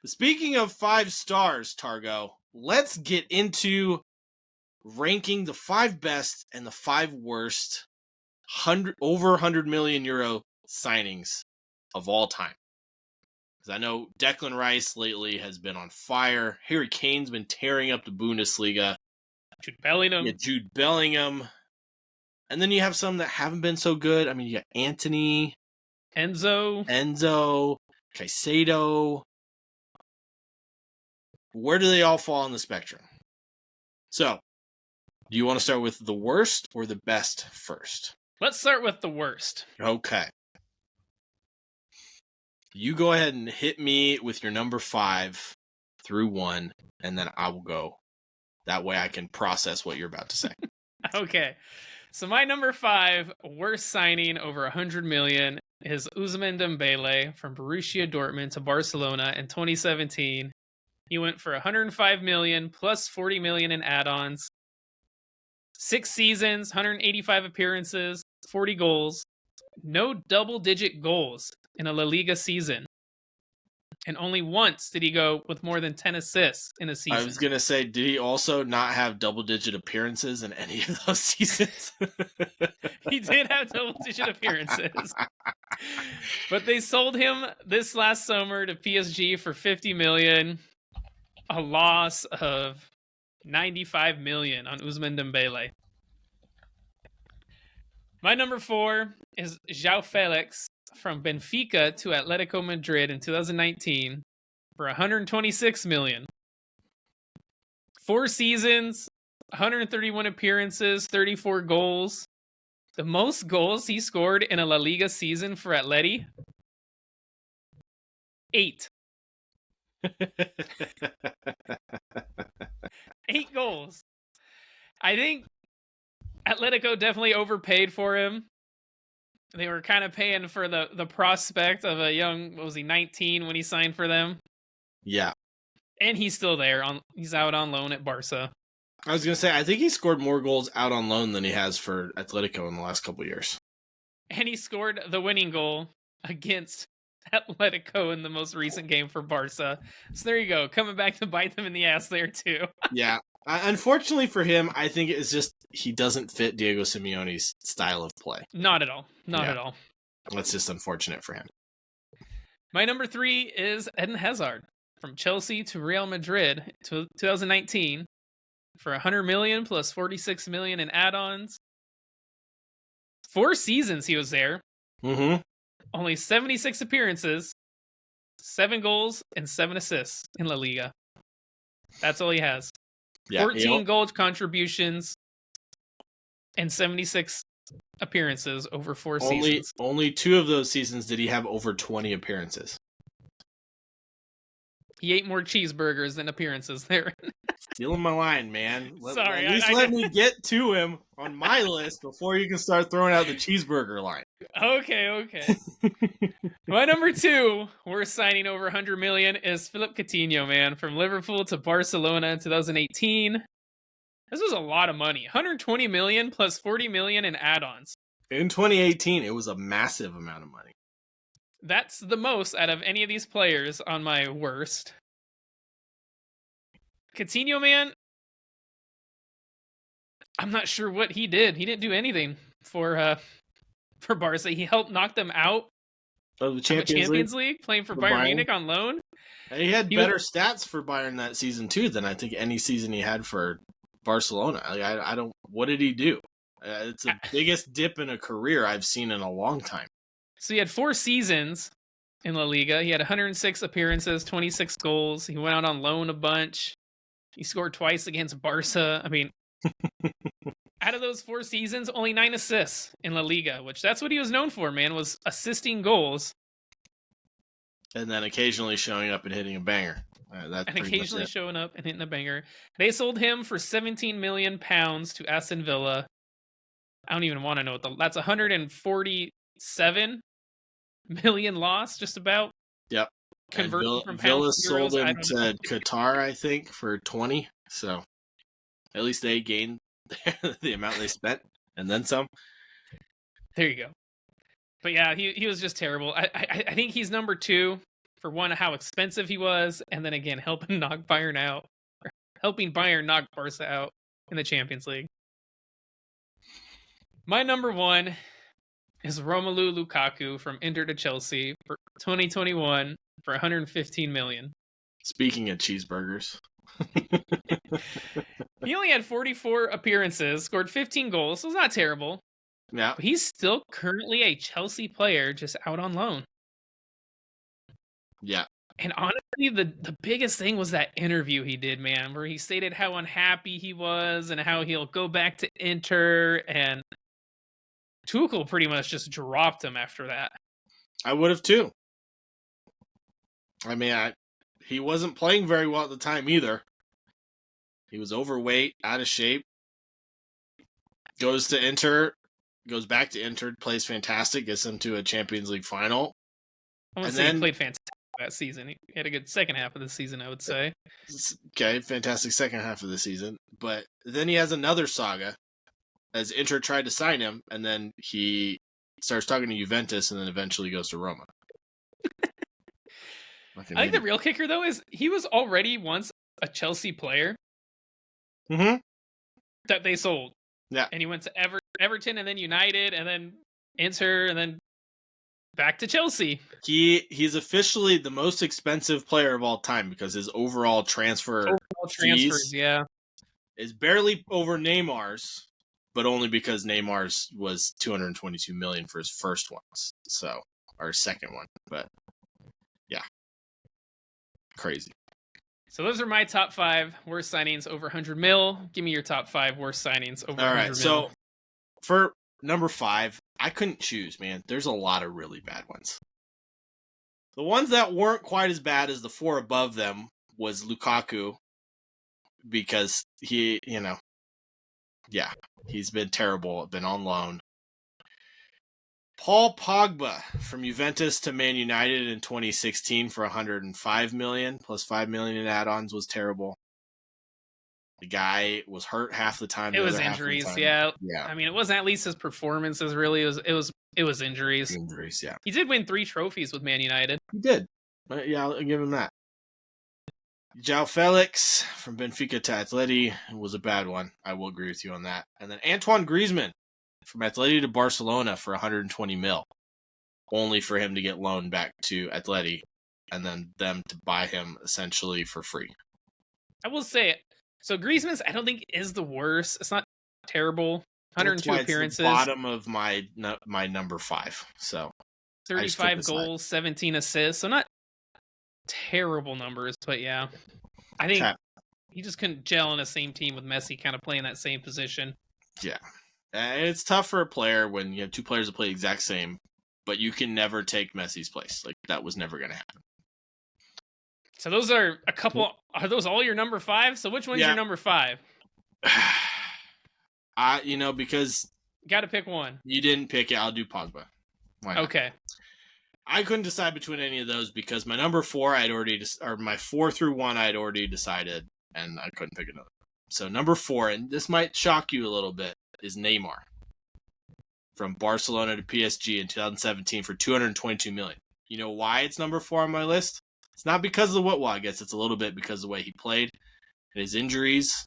Speaking of 5 stars, Targo, let's get into ranking the 5 best and the 5 worst over 100 million euro signings of all time. Because I know Declan Rice lately has been on fire. Harry Kane's been tearing up the Bundesliga. Jude Bellingham. Yeah, Jude Bellingham. And then you have some that haven't been so good. I mean, you got Anthony. Enzo. Caicedo. Where do they all fall on the spectrum? So, do you want to start with the worst or the best first? Let's start with the worst. Okay. You go ahead and hit me with your number 5 through 1, and then I will go. That way I can process what you're about to say. Okay. So my number 5 worst signing over 100 million is Ousmane Dembele from Borussia Dortmund to Barcelona in 2017. He went for 105 million plus 40 million in add-ons. 6 seasons, 185 appearances, 40 goals. No double-digit goals in a La Liga season. And only once did he go with more than 10 assists in a season. I was going to say, did he also not have double-digit appearances in any of those seasons? He did have double-digit appearances. But they sold him this last summer to PSG for 50 million. A loss of 95 million on Ousmane Dembele. My number 4 is João Felix from Benfica to Atletico Madrid in 2019 for 126 million. 4 seasons, 131 appearances, 34 goals. The most goals he scored in a La Liga season for Atleti? 8. 8 goals. I think Atletico definitely overpaid for him. They were kind of paying for the prospect of a young, what was he, 19 when he signed for them? Yeah. And he's still there. He's out on loan at Barca. I was going to say, I think he scored more goals out on loan than he has for Atletico in the last couple of years. And he scored the winning goal against Atletico in the most recent game for Barca. So there you go. Coming back to bite them in the ass there, too. Yeah. Unfortunately for him, I think it's just he doesn't fit Diego Simeone's style of play. Not at all. Not at all. That's just unfortunate for him. My number 3 is Eden Hazard from Chelsea to Real Madrid to 2019 for 100 million plus 46 million in add-ons. 4 seasons he was there. Mm-hmm. Only 76 appearances, 7 goals, and 7 assists in La Liga. That's all he has. Yeah, 14 goal contributions and 76 appearances over 4 seasons. Only 2 of those seasons did he have over 20 appearances. He ate more cheeseburgers than appearances there. Stealing my line, man. Sorry. At least let me get to him on my list before you can start throwing out the cheeseburger line. Okay. My number 2 worst signing over 100 million is Philip Coutinho, man, from Liverpool to Barcelona in 2018. This was a lot of money. 120 million plus 40 million in add-ons. In 2018, it was a massive amount of money. That's the most out of any of these players on my worst. Coutinho, man, I'm not sure what he did. He didn't do anything for Barca. He helped knock them out of the Champions League, playing for Bayern Munich on loan. He had better stats for Bayern that season too than I think any season he had for Barcelona. I don't. What did he do? It's the biggest dip in a career I've seen in a long time. So he had 4 seasons in La Liga. He had 106 appearances, 26 goals. He went out on loan a bunch. He scored twice against Barca. I mean, out of those 4 seasons, only 9 assists in La Liga, which that's what he was known for, man, was assisting goals. And then occasionally showing up and hitting a banger. Showing up and hitting a banger. They sold him for £17 million to Aston Villa. I don't even want to know what that's 147 million loss, just about. Yep. Converting from Villa pounds to euros, sold him to Qatar, I think, for 20. So at least they gained the amount they spent and then some. There you go. But yeah, he was just terrible. I think he's number 2 for one, how expensive he was, and then again helping Bayern knock Barca out in the Champions League. My number one is Romelu Lukaku from Inter to Chelsea for 2021 for 115 million. Speaking of cheeseburgers. He only had 44 appearances, scored 15 goals, so it's not terrible. Yeah. But he's still currently a Chelsea player just out on loan. Yeah. And honestly, the biggest thing was that interview he did, man, where he stated how unhappy he was and how he'll go back to Inter, and Tuchel pretty much just dropped him after that. I would have too. I mean, he wasn't playing very well at the time either. He was overweight, out of shape. Goes back to Inter, plays fantastic, gets them to a Champions League final. I wouldn't say he played fantastic that season. He had a good second half of the season, I would say. Okay, fantastic second half of the season. But then he has another saga as Inter tried to sign him, and then he starts talking to Juventus and then eventually goes to Roma. I think the real kicker, though, is he was already once a Chelsea player that they sold. Yeah. And he went to Everton and then United and then Inter and then back to Chelsea. He's officially the most expensive player of all time because his overall transfers is barely over Neymar's, but only because Neymar's was 222 million for his first ones, or second one. But yeah, crazy. So those are my top 5 worst signings over 100 mil. Give me your top 5 worst signings over 100 mil. All right, so for number 5, I couldn't choose, man. There's a lot of really bad ones. The ones that weren't quite as bad as the 4 above them was Lukaku, because he's been terrible, been on loan. Paul Pogba from Juventus to Man United in 2016 for 105 million plus 5 million in add-ons was terrible. The guy was hurt half the time. It was injuries, yeah. I mean, it wasn't at least his performances, really. It was injuries. Injuries, yeah. He did win 3 trophies with Man United. He did. Yeah, I'll give him that. João Felix from Benfica to Atleti was a bad one. I will agree with you on that. And then Antoine Griezmann from Atleti to Barcelona for 120 mil, only for him to get loaned back to Atleti and then them to buy him essentially for free. I will say, so Griezmann's, I don't think, is the worst. It's not terrible. 102 appearances. It's the bottom of my number 5. So 35 goals, 17 assists. So not terrible numbers, but yeah. I think he just couldn't gel in the same team with Messi kind of playing that same position. Yeah. And it's tough for a player when you have 2 players that play the exact same, but you can never take Messi's place. Like, that was never going to happen. So those are a couple. Are those all your number 5? So which one's your number 5? Because got to pick one. You didn't pick it. I'll do Pogba. Why not? Okay. I couldn't decide between any of those because my number 4 my 4 through 1 I had already decided, and I couldn't pick another. So number 4, and this might shock you a little bit, is Neymar from Barcelona to PSG in 2017 for 222 million. You know why it's number 4 on my list? It's not because of the what I guess it's a little bit because of the way he played and his injuries.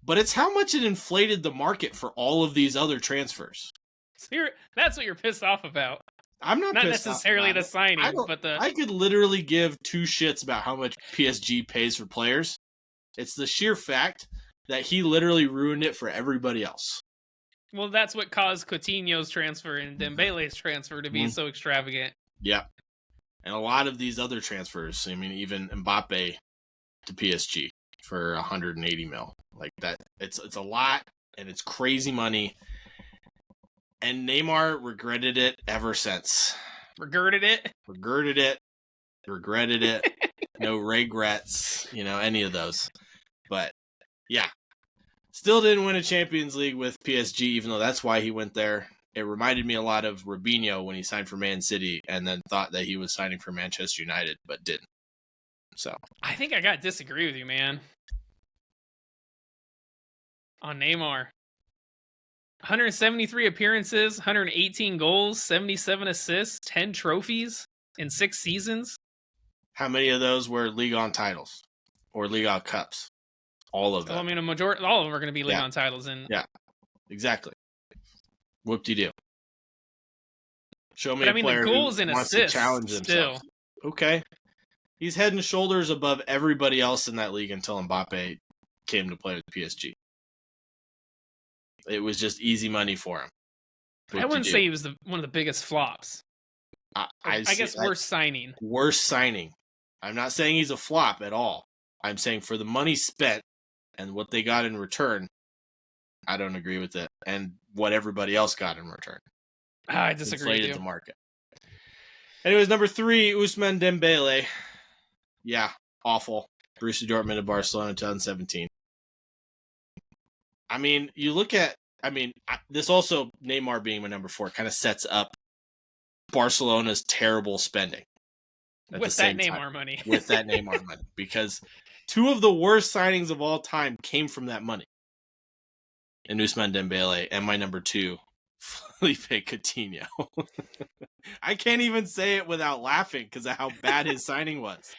But it's how much it inflated the market for all of these other transfers. So that's what you're pissed off about. I'm not necessarily the signing, but I could literally give 2 shits about how much PSG pays for players. It's the sheer fact that he literally ruined it for everybody else. Well, that's what caused Coutinho's transfer and Dembele's transfer to be so extravagant. Yeah. And a lot of these other transfers, I mean, even Mbappe to PSG for 180 mil. Like that, it's a lot, and it's crazy money. And Neymar regretted it ever since. Regretted it? Regretted it. No regrets, any of those. But, yeah. Still didn't win a Champions League with PSG, even though that's why he went there. It reminded me a lot of Robinho when he signed for Man City and then thought that he was signing for Manchester United, but didn't. So I think I got to disagree with you, man. On Neymar. 173 appearances, 118 goals, 77 assists, 10 trophies in 6 seasons. How many of those were Ligue 1 titles or Ligue 1 cups? All of them. Well, I mean, all of them are going to be Ligue 1 Yeah. titles. And Yeah, exactly. Whoop-de-doo. Show me but I a mean, the player who goals and wants to assists challenge himself. still. Okay. He's head and shoulders above everybody else in that league until Mbappe came to play with PSG. It was just easy money for him. I wouldn't say he was one of the biggest flops. I guess worst signing. Worst signing. I'm not saying he's a flop at all. I'm saying for the money spent and what they got in return, I don't agree with it. And what everybody else got in return. I disagree with Inflated you. the market. Anyways, number 3, Ousmane Dembele. Yeah, awful. Borussia Dortmund to Barcelona 2017. I mean, you look at, this also, Neymar being my number 4, kind of sets up Barcelona's terrible spending. With that Neymar money. With that Neymar money. Because 2 of the worst signings of all time came from that money. And Ousmane Dembele, and my number 2, Felipe Coutinho. I can't even say it without laughing because of how bad his signing was.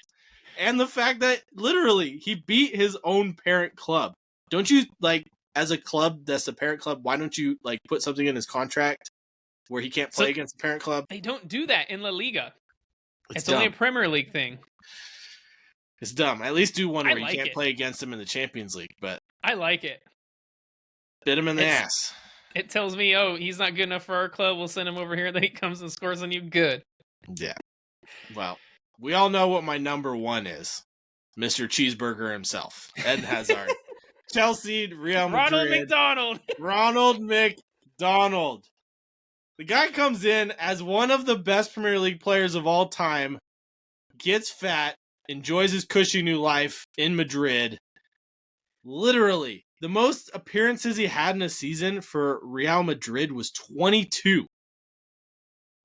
And the fact that, literally, he beat his own parent club. Don't you, as a club that's a parent club, why don't you, put something in his contract where he can't play against the parent club? They don't do that in La Liga. It's dumb. only a Premier League thing. It's dumb. At least do one where you can't play against him in the Champions League. But I like it. Bit him in the ass. It tells me, he's not good enough for our club. We'll send him over here. Then he comes and scores on you. Good. Yeah. Well, we all know what my number 1 is. Mr. Cheeseburger himself. Eden Hazard. Chelsea, Real Madrid. Ronald McDonald. The guy comes in as one of the best Premier League players of all time, gets fat, enjoys his cushy new life in Madrid. Literally, the most appearances he had in a season for Real Madrid was 22.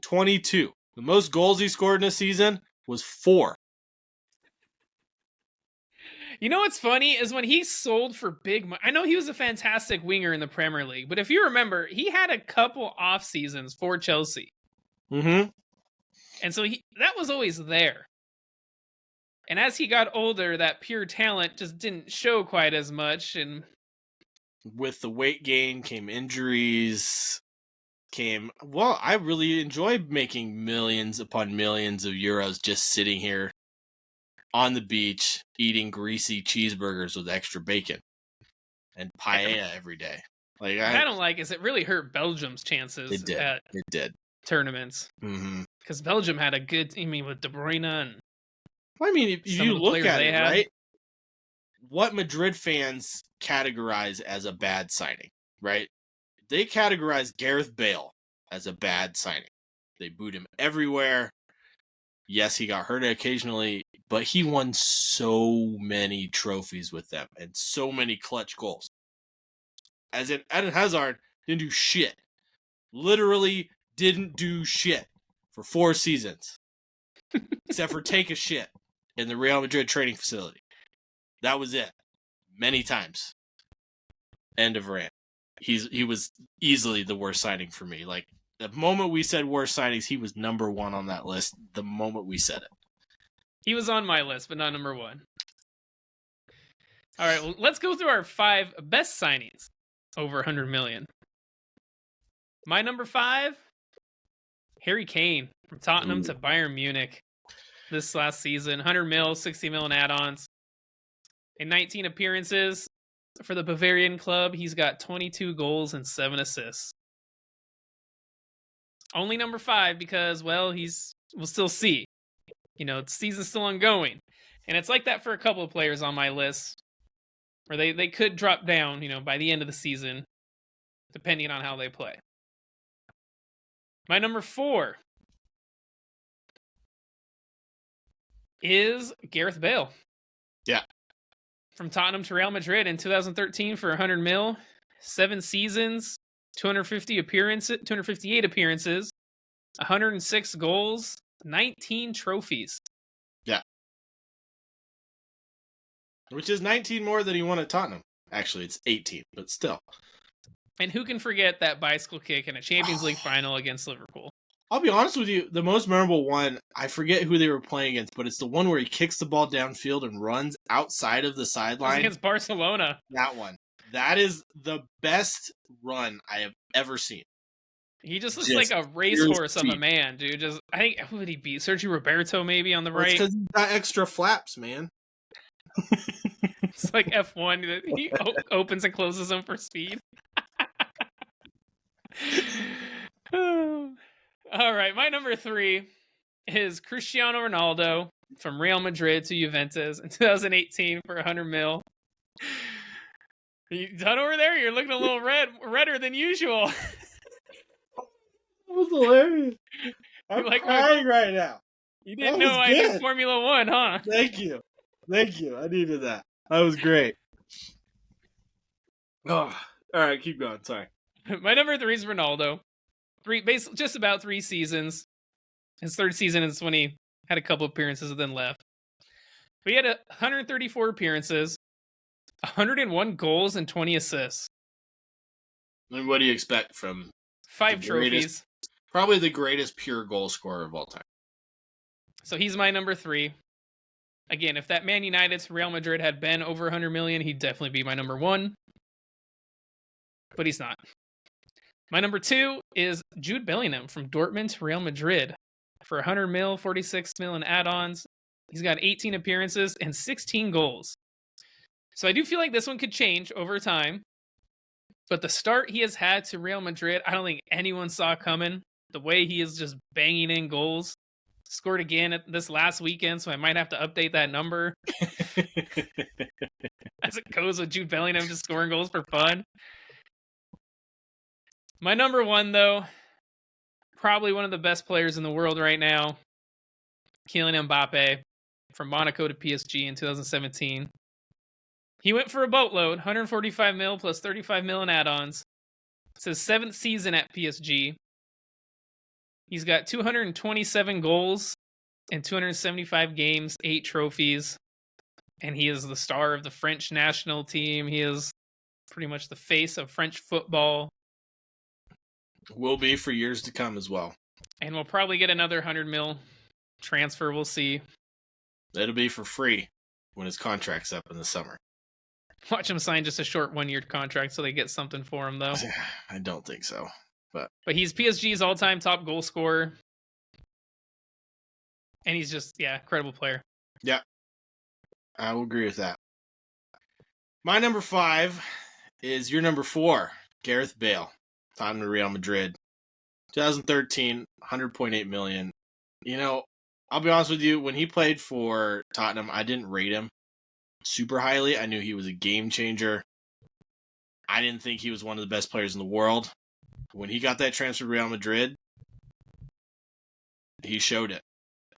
22. The most goals he scored in a season was 4. You know what's funny is when he sold for big money. I know he was a fantastic winger in the Premier League, but if you remember, he had a couple off seasons for Chelsea. Mm-hmm. And so that was always there. And as he got older, that pure talent just didn't show quite as much. And with the weight gain came injuries. I really enjoyed making millions upon millions of euros just sitting here on the beach eating greasy cheeseburgers with extra bacon and paella every day. What I don't like is it really hurt Belgium's chances it did. Tournaments. Mm-hmm. Because Belgium had a good team with De Bruyne and if you look at it, right? What Madrid fans categorize as a bad signing, right? They categorize Gareth Bale as a bad signing. They booed him everywhere. Yes, he got hurt occasionally, but he won so many trophies with them and so many clutch goals. As in, Eden Hazard didn't do shit. Literally didn't do shit for 4 seasons. Except for take a shit in the Real Madrid training facility. That was it. Many times. End of rant. He was easily the worst signing for me. The moment we said worst signings, he was number 1 on that list. The moment we said it. He was on my list, but not number 1. All right, well, let's go through our 5 best signings over 100 million. My number 5, Harry Kane from Tottenham to Bayern Munich this last season. 100 mil, 60 mil in add-ons. In 19 appearances for the Bavarian club, he's got 22 goals and 7 assists. Only number 5 because, we'll still see. The season's still ongoing. And it's like that for a couple of players on my list where they could drop down, by the end of the season, depending on how they play. My number 4 is Gareth Bale. Yeah. From Tottenham to Real Madrid in 2013 for 100 mil, 7 seasons, 258 appearances, 106 goals, 19 trophies. Yeah. Which is 19 more than he won at Tottenham. Actually, it's 18, but still. And who can forget that bicycle kick in a Champions League final against Liverpool? I'll be honest with you, the most memorable one, I forget who they were playing against, but it's the one where he kicks the ball downfield and runs outside of the It was sideline. against Barcelona. That one. That is the best run I have ever seen. He just looks Just like a racehorse of a man, dude. I think, who would he beat? Sergio Roberto, maybe, on the Well, right? because he's got extra flaps, man. It's like F1 that he opens and closes them for speed. All right, my number 3 is Cristiano Ronaldo from Real Madrid to Juventus in 2018 for 100 mil. You done over there? You're looking a little redder than usual. That was hilarious. I'm like crying right now. You didn't know I did Formula 1, huh? Thank you. I needed that. That was great. Oh, all right, keep going. Sorry. My number 3 is Ronaldo. Just about 3 seasons. His third season is when he had a couple appearances and then left. But he had 134 appearances, 101 goals, and 20 assists. And what do you expect from 5 trophies? Probably the greatest pure goal scorer of all time. So he's my number 3. Again, if that Man United to Real Madrid had been over 100 million, he'd definitely be my number 1. But he's not. My number 2 is Jude Bellingham from Dortmund to Real Madrid for 100 mil, 46 mil in add-ons. He's got 18 appearances and 16 goals. So I do feel like this one could change over time. But the start he has had to Real Madrid, I don't think anyone saw coming. The way he is just banging in goals. Scored again at this last weekend, so I might have to update that number. As it goes with Jude Bellingham just scoring goals for fun. My number 1, though, probably one of the best players in the world right now, Kylian Mbappe, from Monaco to PSG in 2017. He went for a boatload, 145 mil plus 35 mil in add-ons. It's his 7th season at PSG. He's got 227 goals in 275 games, 8 trophies, and he is the star of the French national team. He is pretty much the face of French football. Will be for years to come as well. And we'll probably get another 100 mil transfer. We'll see. It'll be for free when his contract's up in the summer. Watch him sign just a short 1-year contract so they get something for him, though. I don't think so. But he's PSG's all-time top goal scorer. And he's just, incredible player. Yeah. I will agree with that. My number 5 is your number 4, Gareth Bale. Tottenham to Real Madrid. 2013, 100.8 million. You know, I'll be honest with you, when he played for Tottenham, I didn't rate him super highly. I knew he was a game changer. I didn't think he was one of the best players in the world. When he got that transfer to Real Madrid, he showed it.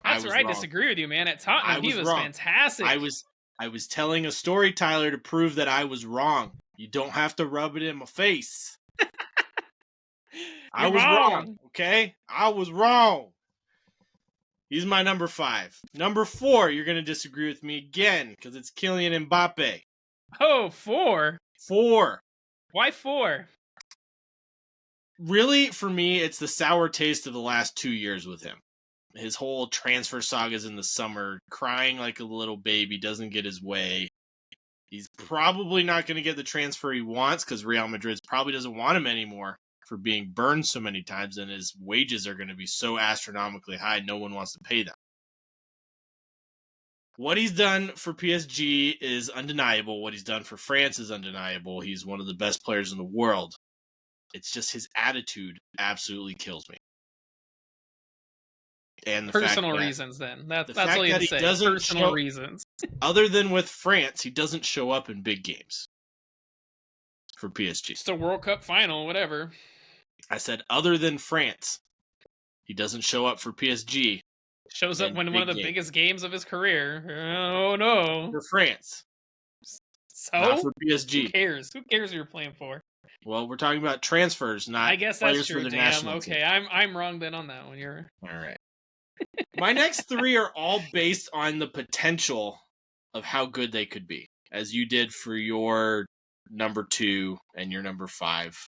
That's where I disagree with you, man. At Tottenham, he was fantastic. I was telling a story, Tyler, to prove that I was wrong. You don't have to rub it in my face. I was wrong, okay? I was wrong. He's my number 5. Number 4, you're going to disagree with me again because it's Kylian Mbappe. Oh, 4? 4. Why 4? Really, for me, it's the sour taste of the last 2 years with him. His whole transfer sagas in the summer, crying like a little baby, doesn't get his way. He's probably not going to get the transfer he wants because Real Madrid probably doesn't want him anymore for being burned so many times, and his wages are going to be so astronomically high, no one wants to pay them. What he's done for PSG is undeniable. What he's done for France is undeniable. He's one of the best players in the world. It's just his attitude absolutely kills me. And the personal reasons, then. That's all you have to say. Personal reasons. Other than with France, he doesn't show up in big games for PSG. It's a World Cup final, whatever. I said other than France, he doesn't show up for PSG. Shows up when one of the biggest games of his career. Oh, no. For France. So? Not for PSG. Who cares? Who cares who you're playing for? Well, we're talking about transfers, not I guess that's true, for the damn. national Okay, team. I'm wrong then on that one. You're all right. My next 3 are all based on the potential of how good they could be, as you did for your number 2 and your number 5.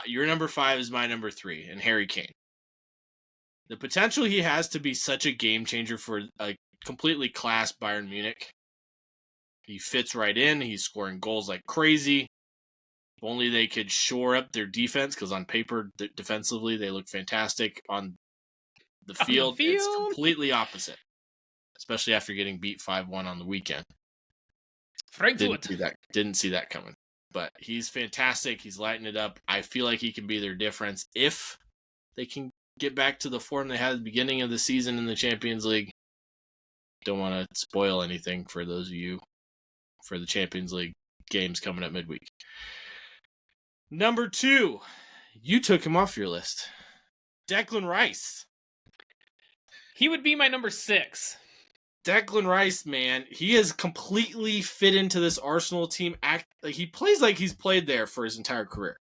Your number 5 is my number 3, and Harry Kane. The potential he has to be such a game changer for a completely class Bayern Munich. He fits right in. He's scoring goals like crazy. If only they could shore up their defense, because on paper, defensively, they look fantastic. On the field, it's completely opposite, especially after getting beat 5-1 on the weekend. Frankfurt. Didn't see that coming. But he's fantastic. He's lighting it up. I feel like he can be their difference if they can get back to the form they had at the beginning of the season in the Champions League. Don't want to spoil anything for those of you for the Champions League games coming up midweek. Number 2, you took him off your list. Declan Rice. He would be my number 6. Declan Rice, man, he has completely fit into this Arsenal team. He plays like he's played there for his entire career.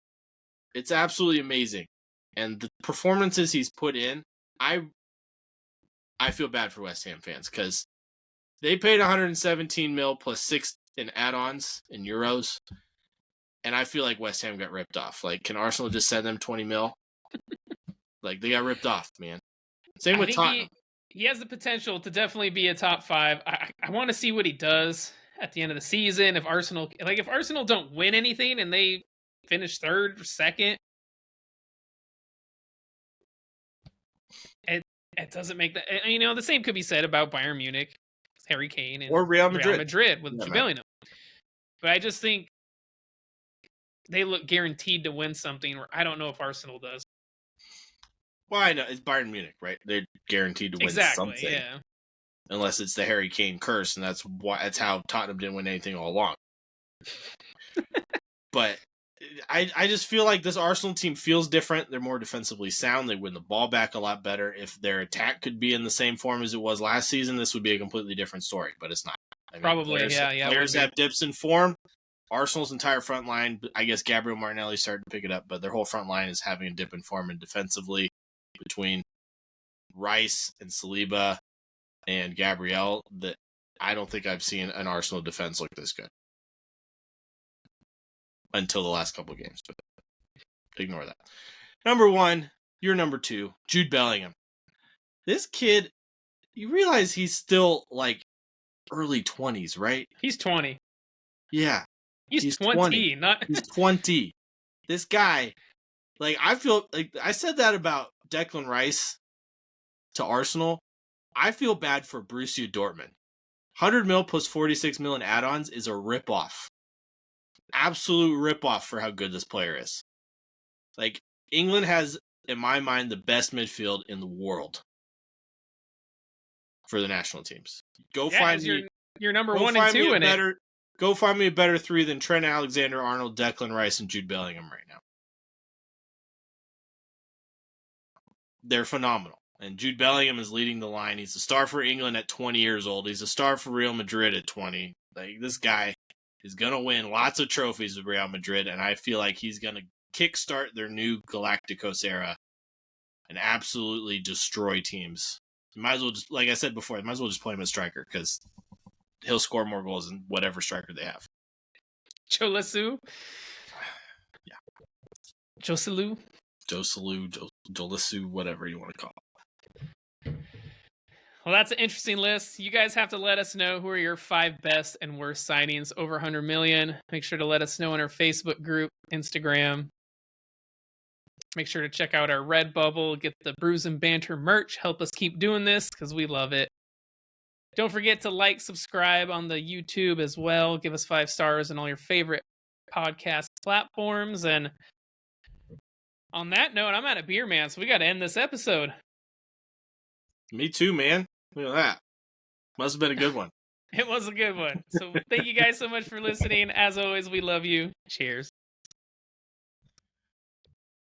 It's absolutely amazing. And the performances he's put in, I feel bad for West Ham fans because they paid 117 mil plus 6 in add-ons in euros. And I feel like West Ham got ripped off. Like, can Arsenal just send them 20 mil? Like, they got ripped off, man. Same with Tottenham. He has the potential to definitely be a top 5. I want to see what he does at the end of the season. If Arsenal don't win anything and they finish 3rd or 2nd, it doesn't make that. You know, the same could be said about Bayern Munich, Harry Kane, and or Real Madrid with Bellingham. But I just think they look guaranteed to win something, where I don't know if Arsenal does. Well, I know it's Bayern Munich, right? They're guaranteed to win something. Yeah. Unless it's the Harry Kane curse, and that's how Tottenham didn't win anything all along. But I just feel like this Arsenal team feels different. They're more defensively sound. They win the ball back a lot better. If their attack could be in the same form as it was last season, this would be a completely different story, but it's not. Probably, Players have dips in form. Arsenal's entire front line, I guess Gabriel Martinelli started to pick it up, but their whole front line is having a dip in form, and defensively, between Rice and Saliba and Gabriel, that I don't think I've seen an Arsenal defense look this good until the last couple of games, but ignore that. Number 1, you're number 2, Jude Bellingham. This kid, you realize he's still like early 20s, right? He's 20. Yeah. He's 20. He's 20. This guy, like, I feel like I said that about Declan Rice to Arsenal. I feel bad for Borussia Dortmund. 100 mil plus 46 mil in add-ons is a ripoff. Absolute ripoff for how good this player is. Like, England has, in my mind, the best midfield in the world for the national teams. Find me your number 1 and 2 in it. Go find me a better 3 than Trent Alexander-Arnold, Declan Rice, and Jude Bellingham right now. They're phenomenal. And Jude Bellingham is leading the line. He's a star for England at 20 years old. He's a star for Real Madrid at 20. Like, this guy is going to win lots of trophies with Real Madrid, and I feel like he's going to kickstart their new Galacticos era and absolutely destroy teams. You might as well just, like I said before, might as well just play him as striker because he'll score more goals than whatever striker they have. Joselu? Yeah. Joselu, whatever you want to call it. Well, that's an interesting list. You guys have to let us know who are your 5 best and worst signings over 100 million. Make sure to let us know in our Facebook group, Instagram. Make sure to check out our Redbubble, get the Brews and Banter merch. Help us keep doing this because we love it. Don't forget to like, subscribe on the YouTube as well. Give us 5 stars on all your favorite podcast platforms. And on that note, I'm out of beer, man, so we got to end this episode. Me too, man. Look at that. Must have been a good one. It was a good one. So thank you guys so much for listening. As always, we love you. Cheers.